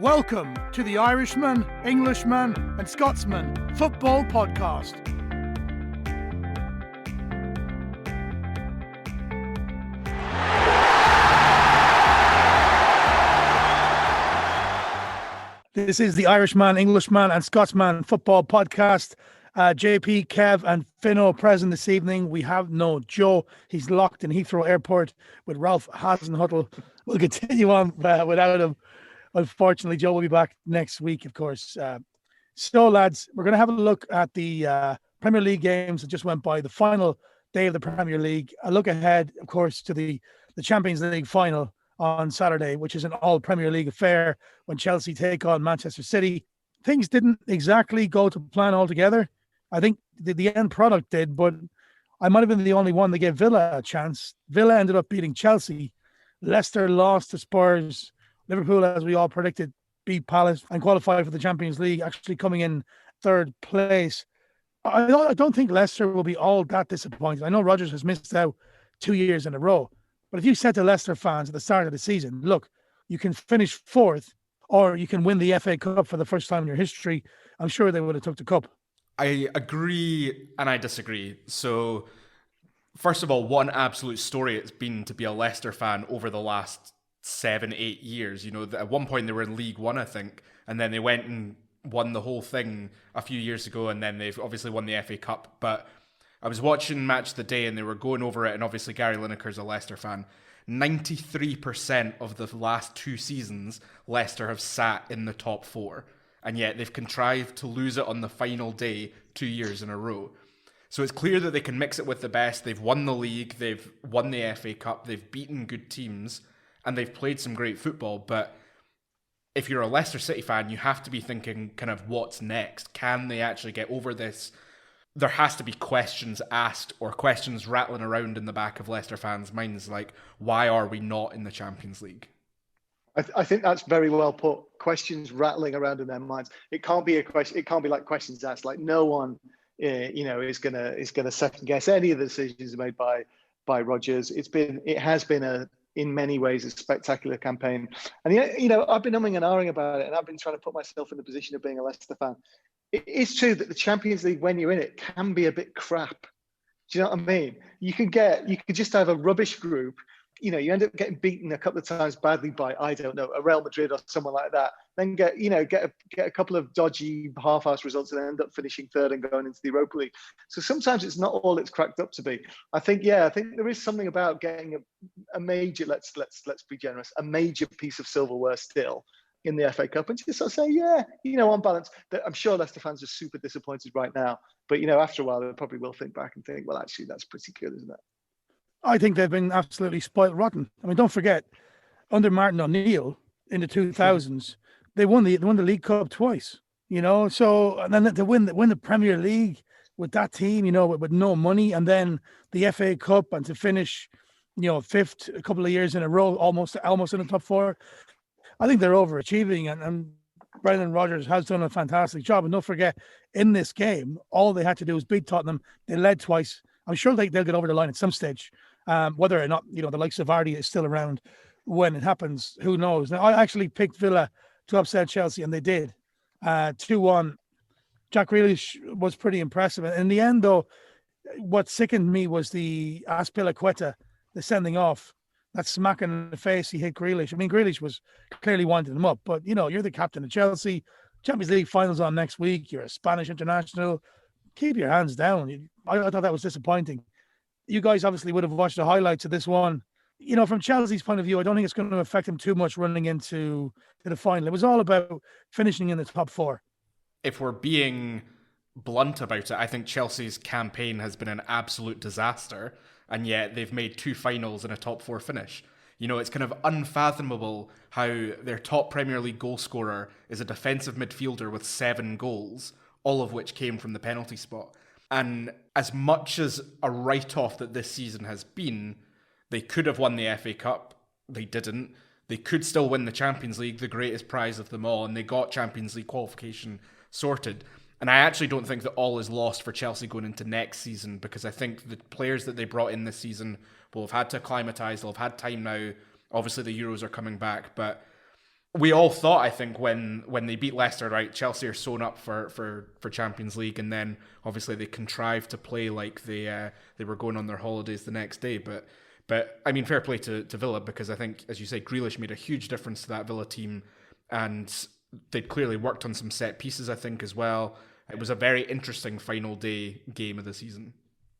Welcome to the Irishman, Englishman and Scotsman Football Podcast. This is the Irishman, Englishman and Scotsman Football Podcast. JP, Kev and Fino present this evening. We have no Joe. He's locked in Heathrow Airport with Ralph Hasenhutl. We'll continue on without him. Unfortunately, Joe will be back next week, of course. So, lads, we're going to have a look at the Premier League games that just went by, the final day of the Premier League. A look ahead, of course, to the Champions League final on Saturday, which is an all-Premier League affair when Chelsea take on Manchester City. Things didn't exactly go to plan altogether. I think the end product did, but I might have been the only one that gave Villa a chance. Villa ended up beating Chelsea. Leicester lost to Spurs. Liverpool, as we all predicted, beat Palace and qualified for the Champions League, actually coming in third place. I don't think Leicester will be all that disappointed. I know Rodgers has missed out 2 years in a row, but if you said to Leicester fans at the start of the season, look, you can finish fourth or you can win the FA Cup for the first time in your history, I'm sure they would have took the cup. I agree and I disagree. So, first of all, what an absolute story it's been to be a Leicester fan over the last 7-8 years. You know, at one point they were in League One, I think, and then they went and won the whole thing a few years ago, and then they've obviously won the FA Cup. But I was watching Match of the Day and they were going over it, and obviously Gary Lineker's a Leicester fan. 93% of the last 2 seasons, Leicester have sat in the top 4, and yet they've contrived to lose it on the final day 2 years in a row. So it's clear that they can mix it with the best. They've won the league, they've won the FA Cup, they've beaten good teams, and they've played some great football. But if you're a Leicester City fan, you have to be thinking kind of what's next. Can they actually get over this? There has to be questions asked or questions rattling around in the back of Leicester fans' minds, like, why are we not in the Champions League? I think that's very well put. Questions rattling around in their minds. It can't be a question. It can't be like questions asked. Like no one, is gonna second guess any of the decisions made by Rodgers. It has been in many ways a spectacular campaign. And I've been umming and ahhing about it, and I've been trying to put myself in the position of being a Leicester fan. It is true that the Champions League, when you're in it, can be a bit crap. Do you know what I mean? You could just have a rubbish group. You end up getting beaten a couple of times badly by, I don't know, a Real Madrid or someone like that. Then get a couple of dodgy half-assed results and end up finishing third and going into the Europa League. So sometimes it's not all it's cracked up to be. I think there is something about getting a major, let's be generous, a major piece of silverware still in the FA Cup, and just sort of say, on balance, that I'm sure Leicester fans are super disappointed right now. But after a while, they probably will think back and think, well, actually, that's pretty good, isn't it? I think they've been absolutely spoiled rotten. I mean, don't forget, under Martin O'Neill in the 2000s, they won the League Cup twice. So and then to win the Premier League with that team, with no money, and then the FA Cup, and to finish, fifth a couple of years in a row, almost in the top 4. I think they're overachieving, and Brendan Rodgers has done a fantastic job. And don't forget, in this game, all they had to do was beat Tottenham. They led twice. I'm sure they'll get over the line at some stage. Whether or not, the likes of Vardy is still around when it happens, who knows? Now, I actually picked Villa to upset Chelsea, and they did. 2-1. Jack Grealish was pretty impressive. And in the end, though, what sickened me was the Azpilicueta, the sending off, that smack in the face he hit Grealish. I mean, Grealish was clearly winding him up, but, you're the captain of Chelsea. Champions League finals on next week. You're a Spanish international. Keep your hands down. I thought that was disappointing. You guys obviously would have watched the highlights of this one. From Chelsea's point of view, I don't think it's going to affect him too much running into the final. It was all about finishing in the top 4. If we're being blunt about it, I think Chelsea's campaign has been an absolute disaster, and yet they've made 2 finals and a top 4 finish. It's kind of unfathomable how their top Premier League goal scorer is a defensive midfielder with 7 goals, all of which came from the penalty spot. And as much as a write-off that this season has been, they could have won the FA Cup. They didn't. They could still win the Champions League, the greatest prize of them all, and they got Champions League qualification sorted. And I actually don't think that all is lost for Chelsea going into next season, because I think the players that they brought in this season will have had to acclimatise. They'll have had time now. Obviously, the Euros are coming back, but we all thought, I think, when they beat Leicester, right, Chelsea are sewn up for Champions League, and then obviously they contrived to play like they were going on their holidays the next day. But I mean, fair play to Villa, because I think, as you say, Grealish made a huge difference to that Villa team, and they'd clearly worked on some set pieces, I think, as well. It was a very interesting final day game of the season.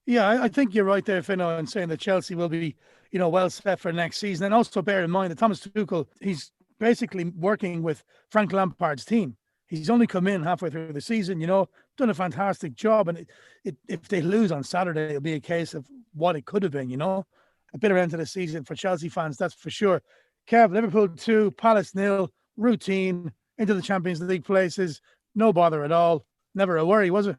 Yeah, I think you're right there, Fino, in saying that Chelsea will be, well set for next season. And also bear in mind that Thomas Tuchel, he's basically working with Frank Lampard's team. He's only come in halfway through the season, done a fantastic job. And if they lose on Saturday, it'll be a case of what it could have been, a bitter end to the season for Chelsea fans, that's for sure. Kev, Liverpool 2, Palace 0, routine, into the Champions League places, no bother at all. Never a worry, was it?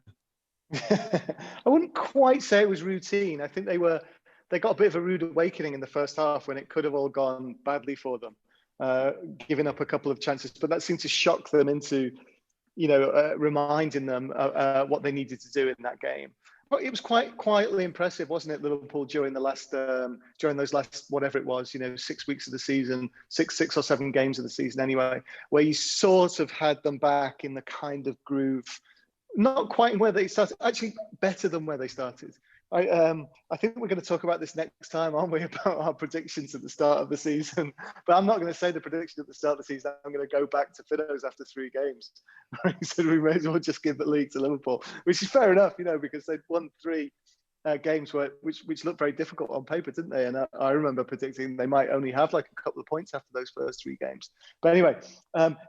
I wouldn't quite say it was routine. I think they got a bit of a rude awakening in the first half when it could have all gone badly for them, giving up a couple of chances. But that seemed to shock them into, reminding them what they needed to do in that game. But it was quite quietly impressive, wasn't it, Liverpool during those last whatever it was, 6 weeks of the season, six or seven games of the season anyway, where you sort of had them back in the kind of groove. Not quite where they started, actually better than where they started. I think we're going to talk about this next time, aren't we, about our predictions at the start of the season. But I'm not going to say the prediction at the start of the season. I'm going to go back to Fino's after 3 games. He said we may as well just give the league to Liverpool, which is fair enough, because they'd won 3 games which looked very difficult on paper, didn't they? And I remember predicting they might only have like a couple of points after those first 3 games. But anyway,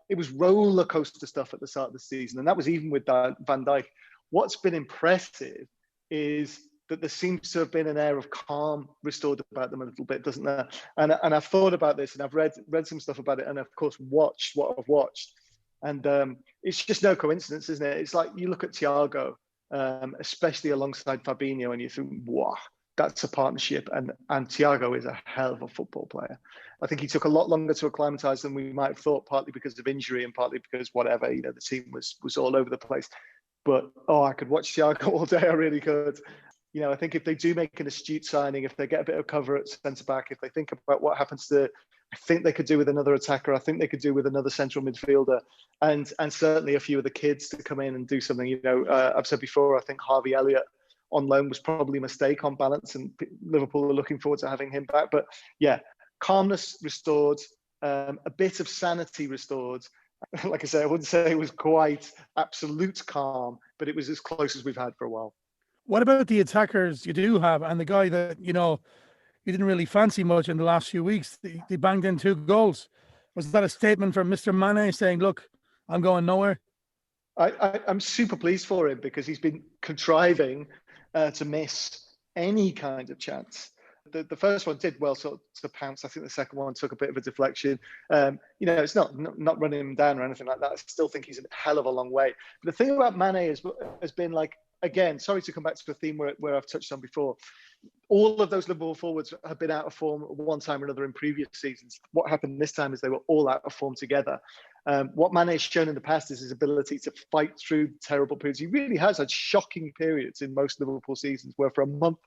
it was roller coaster stuff at the start of the season, and that was even with Van Dijk. What's been impressive is that there seems to have been an air of calm restored about them a little bit, doesn't there? And I've thought about this, and I've read some stuff about it, and of course watched what I've watched. And it's just no coincidence, isn't it? It's like you look at Thiago, especially alongside Fabinho, and you think, wow, that's a partnership. And Thiago is a hell of a football player. I think he took a lot longer to acclimatise than we might have thought, partly because of injury and partly because whatever, the team was all over the place. But, I could watch Thiago all day, I really could. I think if they do make an astute signing, if they get a bit of cover at centre-back, if they think about what happens to, I think they could do with another attacker. I think they could do with another central midfielder, and certainly a few of the kids to come in and do something. I've said before, I think Harvey Elliott on loan was probably a mistake on balance, and Liverpool are looking forward to having him back. But yeah, calmness restored, a bit of sanity restored. Like I say, I wouldn't say it was quite absolute calm, but it was as close as we've had for a while. What about the attackers you do have, and the guy that, you didn't really fancy much in the last few weeks? They banged in 2 goals. Was that a statement from Mr. Mane saying, look, I'm going nowhere? I'm super pleased for him, because he's been contriving to miss any kind of chance. The first one did well sort of to pounce. I think the second one took a bit of a deflection. It's not running him down or anything like that. I still think he's a hell of a long way. But the thing about Mane has been like, again, sorry to come back to the theme where I've touched on before. All of those Liverpool forwards have been out of form at one time or another in previous seasons. What happened this time is they were all out of form together. What Mane has shown in the past is his ability to fight through terrible periods. He really has had shocking periods in most Liverpool seasons where for a month,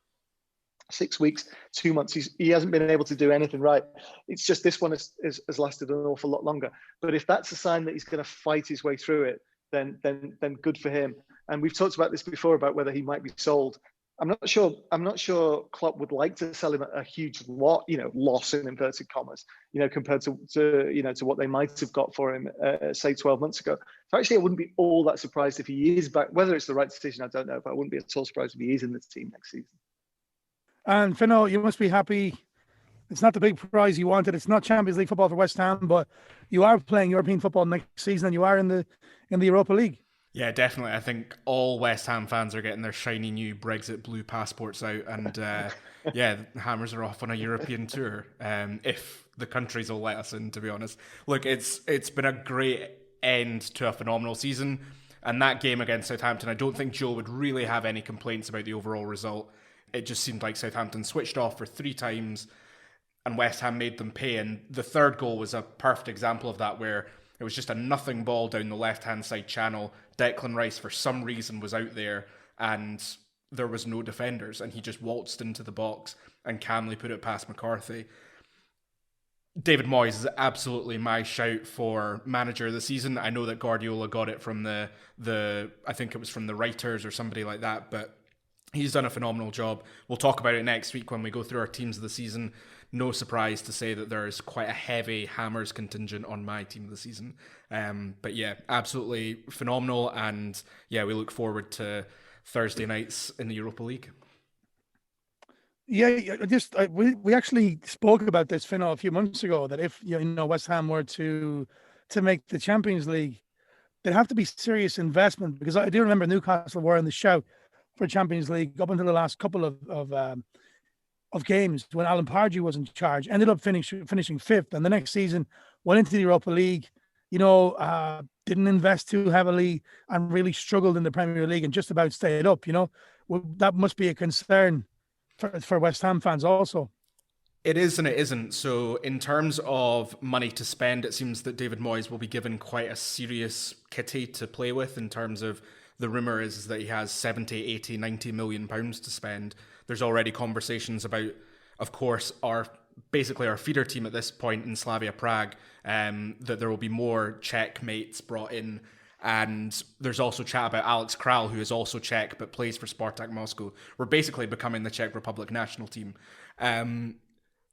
6 weeks, 2 months, he hasn't been able to do anything right. It's just this one has lasted an awful lot longer. But if that's a sign that he's going to fight his way through it, then good for him. And we've talked about this before about whether he might be sold. I'm not sure Klopp would like to sell him a huge loss in inverted commas, compared to what they might have got for him, say 12 months ago. So actually, I wouldn't be all that surprised if he is back. Whether it's the right decision, I don't know, but I wouldn't be at all surprised if he is in the team next season. And Fino, you must be happy. It's not the big prize you wanted. It's not Champions League football for West Ham, but you are playing European football next season, and you are in the Europa League. Yeah, definitely. I think all West Ham fans are getting their shiny new Brexit blue passports out, and yeah, Hammers are off on a European tour. If the countries will let us in, to be honest. Look, it's been a great end to a phenomenal season, and that game against Southampton, I don't think Joe would really have any complaints about the overall result. It just seemed like Southampton switched off for 3 times, and West Ham made them pay. And the third goal was a perfect example of that, where it was just a nothing ball down the left-hand side channel. Declan Rice, for some reason, was out there, and there was no defenders, and he just waltzed into the box and calmly put it past McCarthy. David Moyes is absolutely my shout for manager of the season. I know that Guardiola got it from the I think it was from the writers or somebody like that, but he's done a phenomenal job. We'll talk about it next week when we go through our teams of the season. No surprise to say that there is quite a heavy Hammers contingent on my team of the season. But yeah, absolutely phenomenal. And yeah, we look forward to Thursday nights in the Europa League. Yeah, we actually spoke about this, Fino, a few months ago, that if West Ham were to make the Champions League, there'd have to be serious investment, because I do remember Newcastle were in the shout for Champions League up until the last couple of games when Alan Pardew was in charge. Ended up finishing fifth, and the next season went into the Europa League. Didn't invest too heavily and really struggled in the Premier League and just about stayed up. That must be a concern for West Ham fans also. It is and it isn't. So in terms of money to spend, it seems that David Moyes will be given quite a serious kitty to play with. In terms of, the rumour is that he has 70, 80, 90 million pounds to spend. There's already conversations about, of course, our feeder team at this point in Slavia Prague, that there will be more Czech mates brought in. And there's also chat about Alex Kral, who is also Czech but plays for Spartak Moscow. We're basically becoming the Czech Republic national team.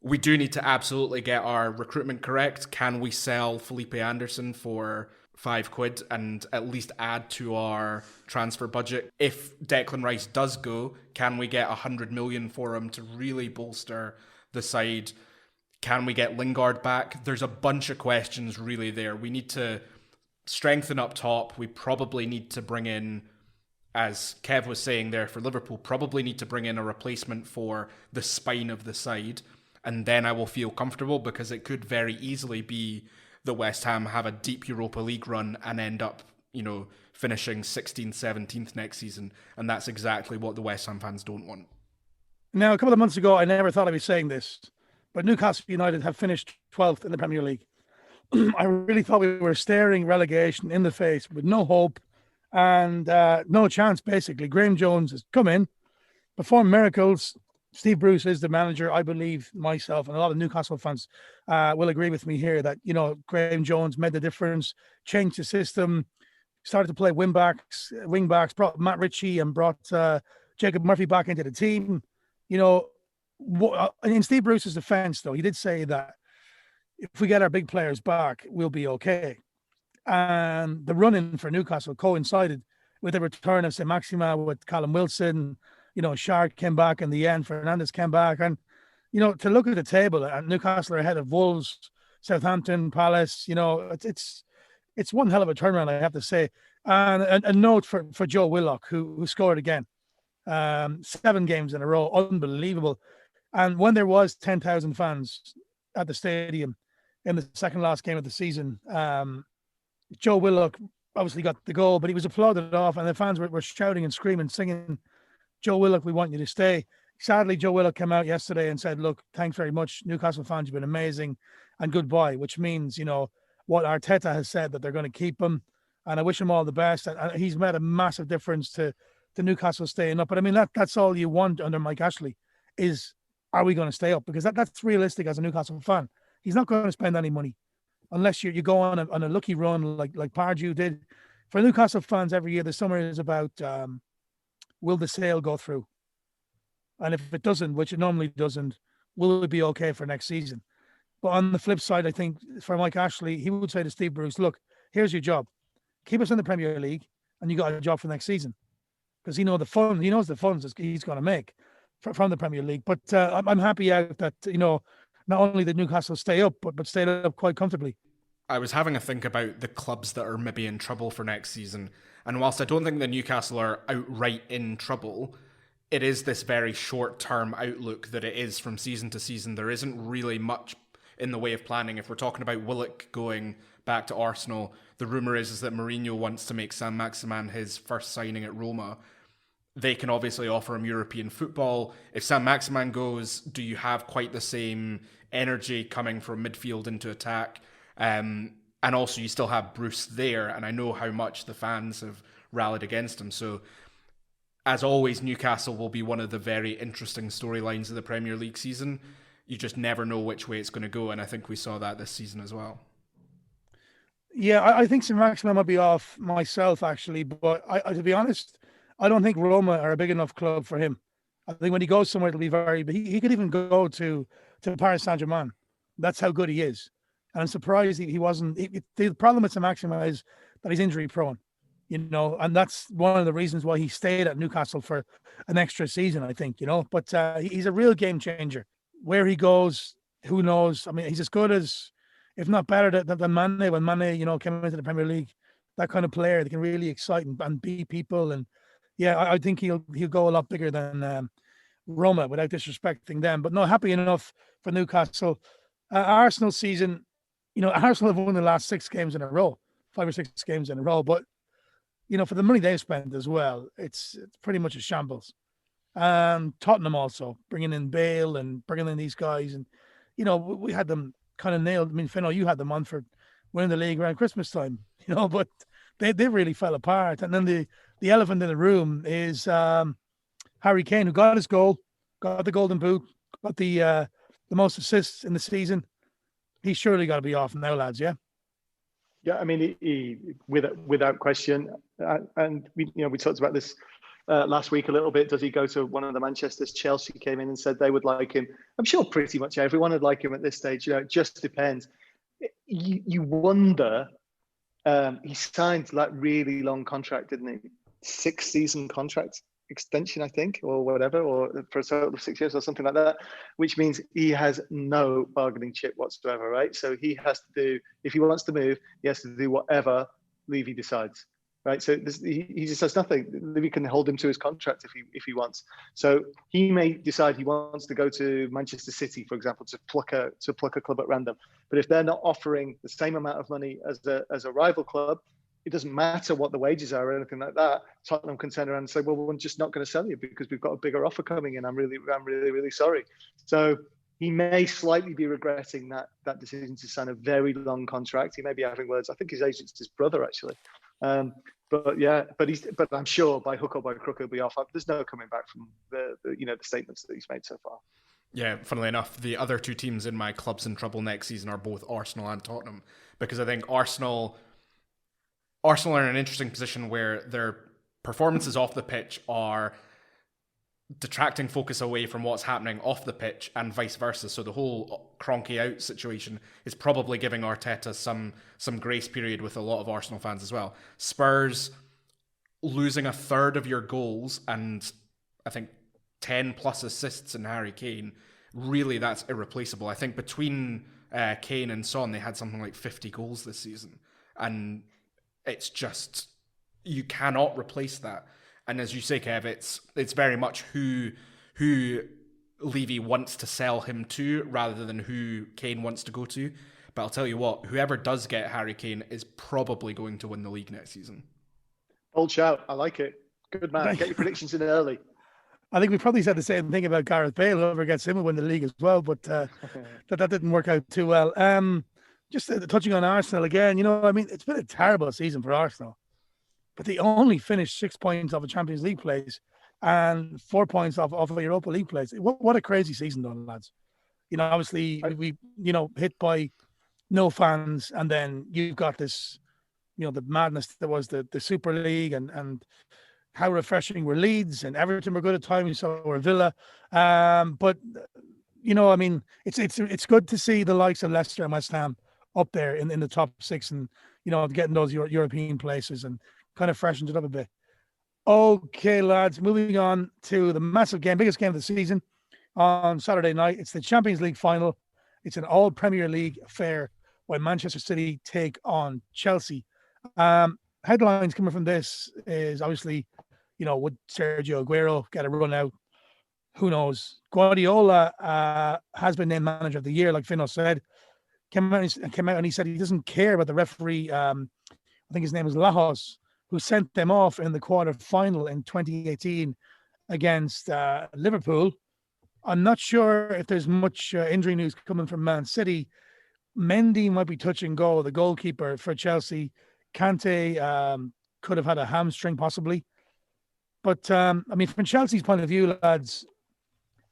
We do need to absolutely get our recruitment correct. Can we sell Felipe Anderson for £5 and at least add to our transfer budget? If Declan Rice does go, can we get 100 million for him to really bolster the side? Can we get Lingard back? There's a bunch of questions really there. We need to strengthen up top. We probably need to bring in, as Kev was saying there for Liverpool, probably need to bring in a replacement for the spine of the side. And then I will feel comfortable, because it could very easily be that West Ham have a deep Europa League run and end up, finishing 16th, 17th next season. And that's exactly what the West Ham fans don't want. Now, a couple of months ago, I never thought I'd be saying this, but Newcastle United have finished 12th in the Premier League. I really thought we were staring relegation in the face with no hope and no chance, basically. Graham Jones has come in, performed miracles. Steve Bruce is the manager. I believe, myself and a lot of Newcastle fans will agree with me here, that, Graham Jones made the difference, changed the system, started to play wing backs, brought Matt Ritchie and brought Jacob Murphy back into the team. In Steve Bruce's defense, though, he did say that if we get our big players back, we'll be okay. And the run-in for Newcastle coincided with the return of Saint-Maximin, with Callum Wilson. Shark came back in the end, Fernandes came back. And, to look at the table, and Newcastle are ahead of Wolves, Southampton, Palace, it's one hell of a turnaround, I have to say. And a note for Joe Willock, who scored again. 7 games in a row, unbelievable. And when there was 10,000 fans at the stadium in the second last game of the season, Joe Willock obviously got the goal, but he was applauded off, and the fans were shouting and screaming, singing, "Joe Willock, we want you to stay." Sadly, Joe Willock came out yesterday and said, "Look, thanks very much, Newcastle fans, you've been amazing, and goodbye," which means, what Arteta has said, that they're going to keep him, and I wish him all the best. And he's made a massive difference to Newcastle staying up. But I mean, that's all you want under Mike Ashley is, are we going to stay up? Because that's realistic as a Newcastle fan. He's not going to spend any money unless you go on a lucky run like Pardew did. For Newcastle fans, every year the summer is about will the sale go through? And if it doesn't, which it normally doesn't, will it be okay for next season? But on the flip side, I think for Mike Ashley, he would say to Steve Bruce, look, here's your job. Keep us in the Premier League and you got a job for next season. Because he knows the funds he's going to make from the Premier League. But I'm happy out that, not only did Newcastle stay up, but stayed up quite comfortably. I was having a think about the clubs that are maybe in trouble for next season. And whilst I don't think the Newcastle are outright in trouble, it is this very short-term outlook that it is from season to season. There isn't really much in the way of planning. If we're talking about Willock going back to Arsenal, the rumour is that Mourinho wants to make Saint-Maximin his first signing at Roma. They can obviously offer him European football. If Saint-Maximin goes, do you have quite the same energy coming from midfield into attack? And also you still have Bruce there, and I know how much the fans have rallied against him. So as always, Newcastle will be one of the very interesting storylines of the Premier League season. you just never know which way it's going to go. And I think we saw that this season as well. Yeah, I think St. Maximin might be off myself, actually. But to be honest, I don't think Roma are a big enough club for him. I think when he goes somewhere, it'll be very. But he could even go to Paris Saint-Germain. That's how good he is. And I'm surprised he wasn't. The problem with St. Maximin is that he's injury prone, and that's one of the reasons why he stayed at Newcastle for an extra season, I think, But he's a real game changer. Where he goes, who knows? I mean, he's as good as, if not better than Mane, when Mane, came into the Premier League. That kind of player that can really excite and beat people. And yeah, I think he'll go a lot bigger than Roma, without disrespecting them. But no, happy enough for Newcastle. Arsenal season, Arsenal have won the last 6 games in a row, 5 or 6 games in a row. But for the money they've spent as well, it's pretty much a shambles. Tottenham also bringing in Bale and bringing in these guys, and we had them kind of nailed. I mean, Fino, you had them on for winning the league around Christmas time, but they really fell apart. And then the elephant in the room is Harry Kane, who got his goal, got the golden boot, got the most assists in the season. He's surely got to be off now, lads. Yeah. Yeah, I mean, he without question, and we talked about this last week a little bit. Does he go to one of the Manchesters? Chelsea came in and said they would like him. I'm sure pretty much everyone would like him at this stage. It just depends. You wonder. He signed that really long contract, didn't he? 6-season contract extension, I think, or whatever, or for a total of 6 years or something like that, which means he has no bargaining chip whatsoever, right? So he has to do, if he wants to move, he has to do whatever Levy decides, right? So he just has nothing. Levy can hold him to his contract if he wants. So he may decide he wants to go to Manchester City, for example, to pluck a club at random. But if they're not offering the same amount of money as a rival club, it doesn't matter what the wages are or anything like that. Tottenham can turn around and say, well, we're just not going to sell you because we've got a bigger offer coming in. I'm really, really sorry. So he may slightly be regretting that decision to sign a very long contract. He may be having words. I think his agent's his brother, actually. But I'm sure by hook or by crook he'll be off. There's no coming back from the statements that he's made so far. Yeah, funnily enough, the other 2 teams in my clubs in trouble next season are both Arsenal and Tottenham, because I think Arsenal are in an interesting position where their performances off the pitch are detracting focus away from what's happening off the pitch and vice versa. So the whole Kroenke out situation is probably giving Arteta some grace period with a lot of Arsenal fans as well. Spurs losing a third of your goals and I think 10 plus assists in Harry Kane, really that's irreplaceable. I think between Kane and Son, they had something like 50 goals this season. And it's just, you cannot replace that. And as you say, Kev, it's very much who Levy wants to sell him to rather than who Kane wants to go to. But I'll tell you what, whoever does get Harry Kane is probably going to win the league next season. Bold shout. I like it. Good man. Get your predictions in early. I think we probably said the same thing about Gareth Bale. Whoever gets him will win the league as well. But that didn't work out too well. Just touching on Arsenal again, it's been a terrible season for Arsenal, but they only finished 6 points off a Champions League place and 4 points off a Europa League place. What a crazy season, though, lads. Obviously we hit by no fans, and then you've got this, the madness that was the Super League, and how refreshing were Leeds and Everton were good at times, so were Villa. But it's good to see the likes of Leicester and West Ham up there in the top 6 and, getting those European places and kind of freshens it up a bit. Okay, lads, moving on to the massive game, biggest game of the season on Saturday night. It's the Champions League final. It's an all Premier League affair when Manchester City take on Chelsea. Headlines coming from this is obviously, would Sergio Aguero get a run out? Who knows? Guardiola has been named manager of the year, like Fino said. Came out and he said he doesn't care about the referee. I think his name is Lajos, who sent them off in the quarter final in 2018 against Liverpool. I'm not sure if there's much injury news coming from Man City. Mendy might be touch and go, the goalkeeper for Chelsea. Kante could have had a hamstring possibly. But, from Chelsea's point of view, lads,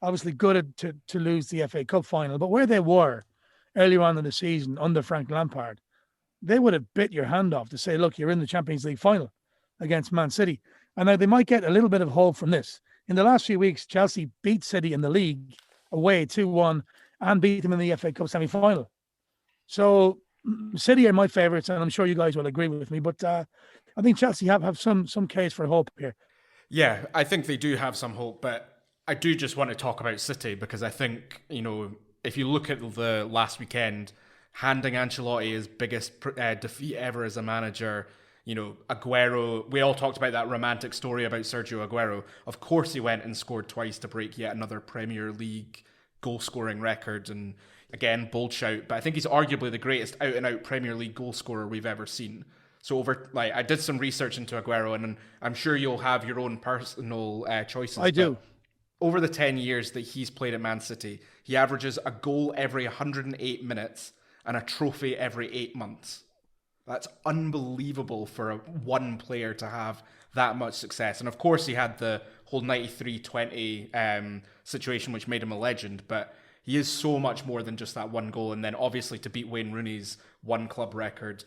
obviously gutted to lose the FA Cup final, but where they were earlier on in the season under Frank Lampard, they would have bit your hand off to say, look, you're in the Champions League final against Man City. And now they might get a little bit of hope from this. In the last few weeks, Chelsea beat City in the league away 2-1 and beat them in the FA Cup semi-final. So City are my favourites, and I'm sure you guys will agree with me. But I think Chelsea have some case for hope here. Yeah, I think they do have some hope, but I do just want to talk about City because I think, if you look at the last weekend, handing Ancelotti his biggest defeat ever as a manager, Aguero, we all talked about that romantic story about Sergio Aguero. Of course he went and scored twice to break yet another Premier League goal-scoring record, and again, bold shout, but I think he's arguably the greatest out-and-out Premier League goal scorer we've ever seen. So I did some research into Aguero, and I'm sure you'll have your own personal choices. I do. Over the 10 years that he's played at Man City, he averages a goal every 108 minutes and a trophy every 8 months. That's unbelievable for one player to have that much success. And of course, he had the whole 93-20 situation, which made him a legend, but he is so much more than just that one goal. And then obviously to beat Wayne Rooney's one club record,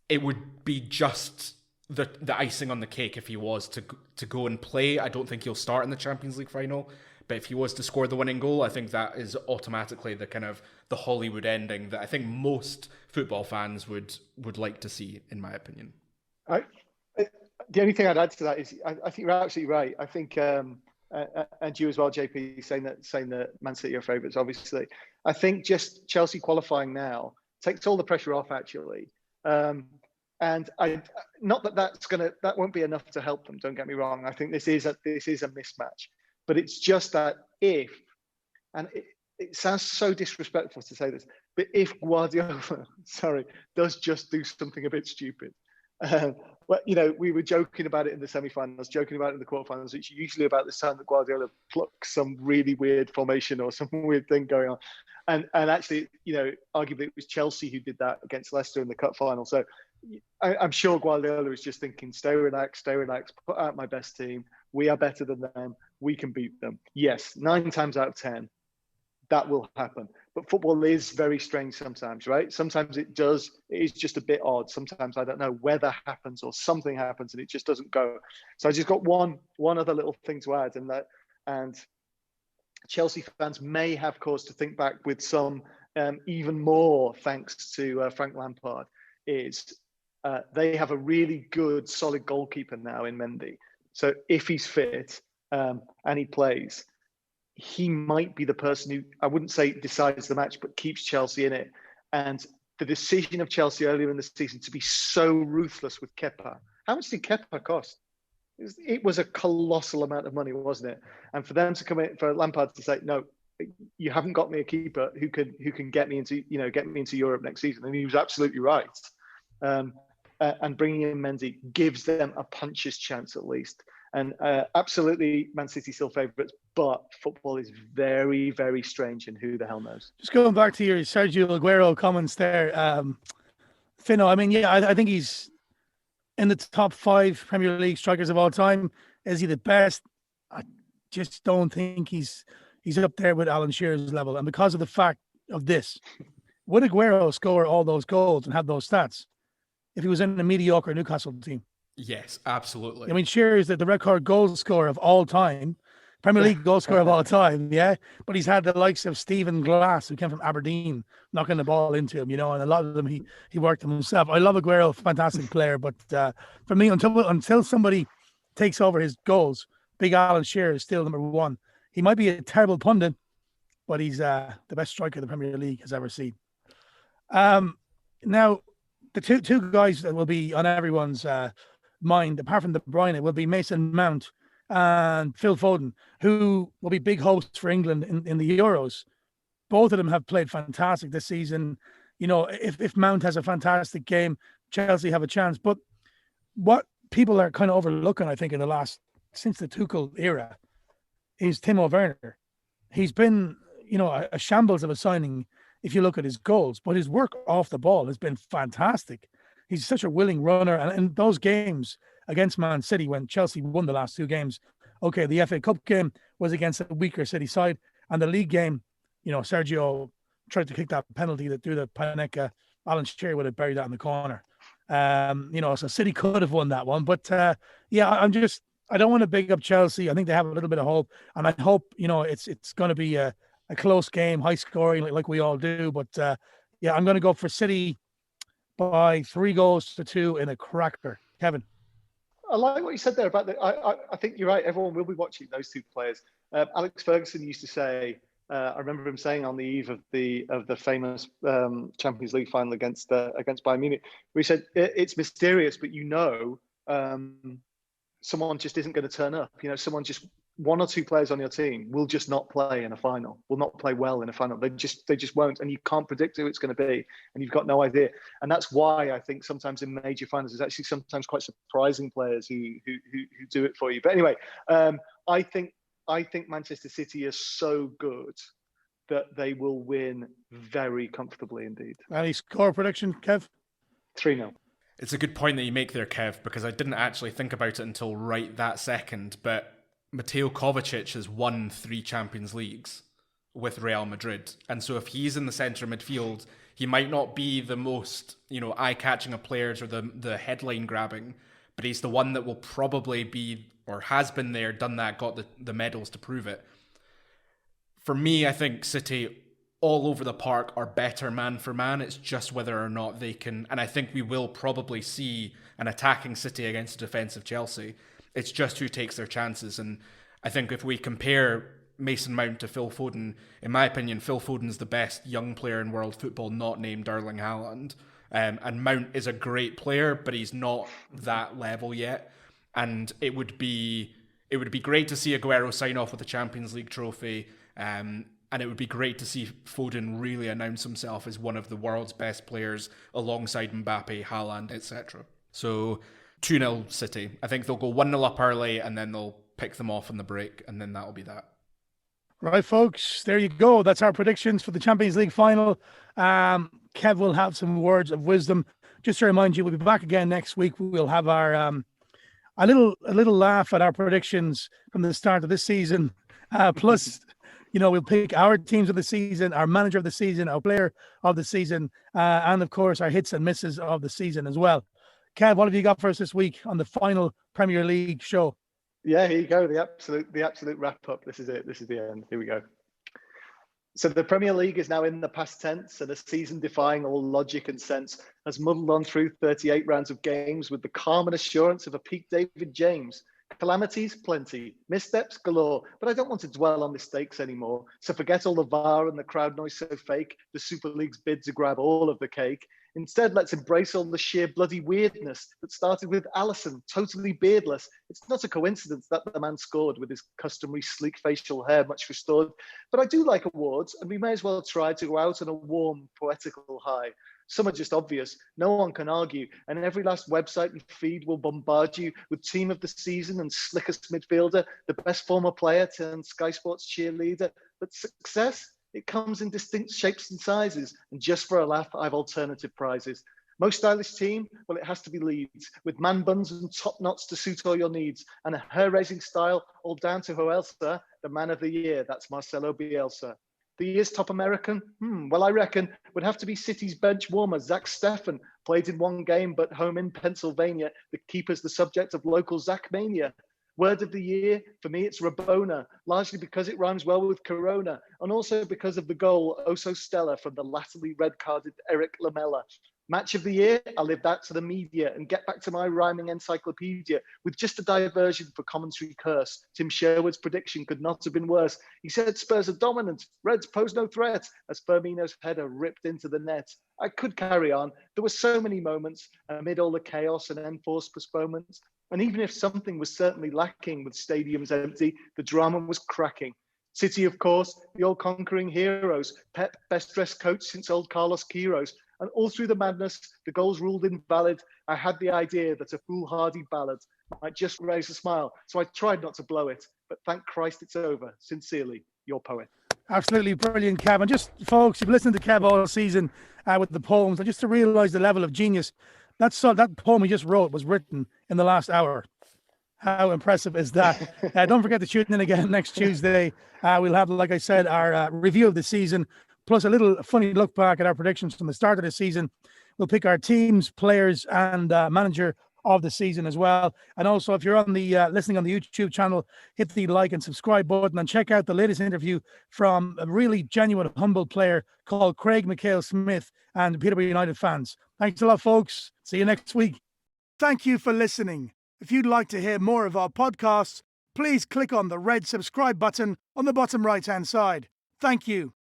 it would be just the icing on the cake if he was to go and play. I don't think he'll start in the Champions League final, but if he was to score the winning goal, I think that is automatically the kind of the Hollywood ending that I think most football fans would like to see, in my opinion. The only thing I'd add to that is I think you're absolutely right. I think, and you as well, JP, saying that Man City are favourites, obviously. I think just Chelsea qualifying now takes all the pressure off, actually. And not that won't be enough to help them. Don't get me wrong. I think this is a mismatch, but it's just that if, and it sounds so disrespectful to say this, but if Guardiola, does just do something a bit stupid. Well, we were joking about it in the semi-finals, joking about it in the quarterfinals. It's usually about this time that Guardiola plucks some really weird formation or some weird thing going on. And actually, arguably it was Chelsea who did that against Leicester in the cup final. So I'm sure Guardiola is just thinking, stay relaxed, put out my best team. We are better than them. We can beat them. Yes, 9 times out of 10, that will happen. But football is very strange sometimes, right? Sometimes it is just a bit odd. Sometimes, I don't know, weather happens or something happens and it just doesn't go. So I just got one other little thing to add, and Chelsea fans may have cause to think back with some even more thanks to Frank Lampard, is they have a really good, solid goalkeeper now in Mendy. So if he's fit and he plays, he might be the person who, I wouldn't say decides the match, but keeps Chelsea in it. And the decision of Chelsea earlier in the season to be so ruthless with Kepa. How much did Kepa cost? It was a colossal amount of money, wasn't it? And for them to come in, for Lampard to say, no, you haven't got me a keeper who can get me into Europe next season. And he was absolutely right. And bringing in Mendy gives them a puncher's chance at least. And absolutely, Man City still favourites, but football is very, very strange, and who the hell knows? Just going back to your Sergio Aguero comments there, Fino, I mean, yeah, I think he's in the top 5 Premier League strikers of all time. Is he the best? I just don't think he's up there with Alan Shearer's level. And because of the fact of this, would Aguero score all those goals and have those stats if he was in a mediocre Newcastle team? Yes, absolutely. I mean, Shearer is the record goal scorer of all time, Premier League goal scorer of all time, yeah? But he's had the likes of Stephen Glass, who came from Aberdeen, knocking the ball into him, and a lot of them he worked them himself. I love Aguero, fantastic player, but for me, until somebody takes over his goals, Big Alan Shearer is still number 1. He might be a terrible pundit, but he's the best striker the Premier League has ever seen. Now, the two guys that will be on everyone's mind, apart from De Bruyne, will be Mason Mount and Phil Foden, who will be big hosts for England in the Euros. Both of them have played fantastic this season. If Mount has a fantastic game, Chelsea have a chance. But what people are kind of overlooking, I think, since the Tuchel era, is Timo Werner. He's been, a shambles of a signing if you look at his goals, but his work off the ball has been fantastic. He's such a willing runner. And in those games against Man City, when Chelsea won the last 2 games Okay, the FA Cup game was against a weaker City side, and the league game, Sergio tried to kick that penalty that threw the Panenka. Alan Shearer would have buried that in the corner. So City could have won that one. But I don't want to big up Chelsea. I think they have a little bit of hope, and I hope it's going to be a close game, high scoring, like we all do. But I'm going to go for City by 3-2 in a cracker. Kevin. I like what you said there about I think you're right. Everyone will be watching those two players. Alex Ferguson used to say, I remember him saying on the eve of the famous Champions League final against Bayern Munich, where he said it's mysterious, but someone just isn't going to turn up. Someone just, one or two players on your team will just not play in a final, will not play well in a final. They just won't, and you can't predict who it's going to be, and you've got no idea. And that's why I think sometimes in major finals, there's actually sometimes quite surprising players who do it for you. But anyway, I think Manchester City is so good that they will win very comfortably indeed. Any score prediction, Kev? 3-0. It's a good point that you make there, Kev, because I didn't actually think about it until right that second, but Mateo Kovacic has won 3 Champions Leagues with Real Madrid. And so if he's in the centre of midfield, he might not be the most, eye-catching of players or the headline-grabbing, but he's the one that will probably be, or has been there, done that, got the medals to prove it. For me, I think City all over the park are better man for man. It's just whether or not they can, and I think we will probably see an attacking City against a defensive Chelsea. It's just who takes their chances. And I think if we compare Mason Mount to Phil Foden, in my opinion, Phil Foden's the best young player in world football, not named Erling Haaland. And Mount is a great player, but he's not that level yet. And it would be great to see Aguero sign off with a Champions League trophy. And it would be great to see Foden really announce himself as one of the world's best players alongside Mbappe, Haaland, etc. So 2-0 City. I think they'll go 1-0 up early and then they'll pick them off on the break, and then that'll be that. Right, folks, there you go. That's our predictions for the Champions League final. Kev will have some words of wisdom. Just to remind you, we'll be back again next week. We'll have our a little laugh at our predictions from the start of this season. Plus, we'll pick our teams of the season, our manager of the season, our player of the season, and of course our hits and misses of the season as well. Kev, what have you got for us this week on the final Premier League show? Yeah, here you go. The absolute wrap up. This is it. This is the end. Here we go. So the Premier League is now in the past tense, and a season defying all logic and sense has muddled on through 38 rounds of games with the calm and assurance of a peak David James. Calamities, plenty. Missteps, galore. But I don't want to dwell on mistakes anymore. So forget all the VAR and the crowd noise so fake, the Super League's bid to grab all of the cake. Instead, let's embrace all the sheer bloody weirdness that started with Alisson, totally beardless. It's not a coincidence that the man scored with his customary sleek facial hair much restored. But I do like awards, and we may as well try to go out on a warm, poetical high. Some are just obvious. No one can argue. And every last website and feed will bombard you with team of the season and slickest midfielder, the best former player turned Sky Sports cheerleader. But success? It comes in distinct shapes and sizes. And just for a laugh, I've alternative prizes. Most stylish team? Well, it has to be Leeds, with man buns and top knots to suit all your needs, and a hair-raising style, all down to who else, sir? The man of the year, that's Marcelo Bielsa. The year's top American? Well, I reckon would have to be City's bench warmer, Zach Steffen, played in one game, but home in Pennsylvania. The keeper's the subject of local Zach mania. Word of the year, for me, it's Rabona, largely because it rhymes well with Corona, and also because of the goal, oh so stellar, from the latterly red-carded Eric Lamela. Match of the year, I'll leave that to the media and get back to my rhyming encyclopedia with just a diversion for commentary curse. Tim Sherwood's prediction could not have been worse. He said Spurs are dominant, Reds pose no threat, as Firmino's header ripped into the net. I could carry on. There were so many moments amid all the chaos and enforced postponements. And even if something was certainly lacking with stadiums empty, the drama was cracking. City, of course, the all-conquering heroes. Pep, best-dressed coach since old Carlos Queiroz. And all through the madness, the goals ruled invalid. I had the idea that a foolhardy ballad might just raise a smile. So I tried not to blow it. But thank Christ it's over. Sincerely, your poet. Absolutely brilliant, Kev. And just, folks, you've listened to Kev all season with the poems. And just to realise the level of genius, that poem he just wrote was written in the last hour. How impressive is that? Don't forget to tune in again next Tuesday. We'll have, like I said, our review of the season, plus a little funny look back at our predictions from the start of the season. We'll pick our teams, players, and manager of the season as well. And also, if you're on the listening on the YouTube channel, hit the like and subscribe button and check out the latest interview from a really genuine, humble player called Craig McHale-Smith and Peterborough United fans. Thanks a lot, folks. See you next week. Thank you for listening. If you'd like to hear more of our podcasts, please click on the red subscribe button on the bottom right-hand side. Thank you.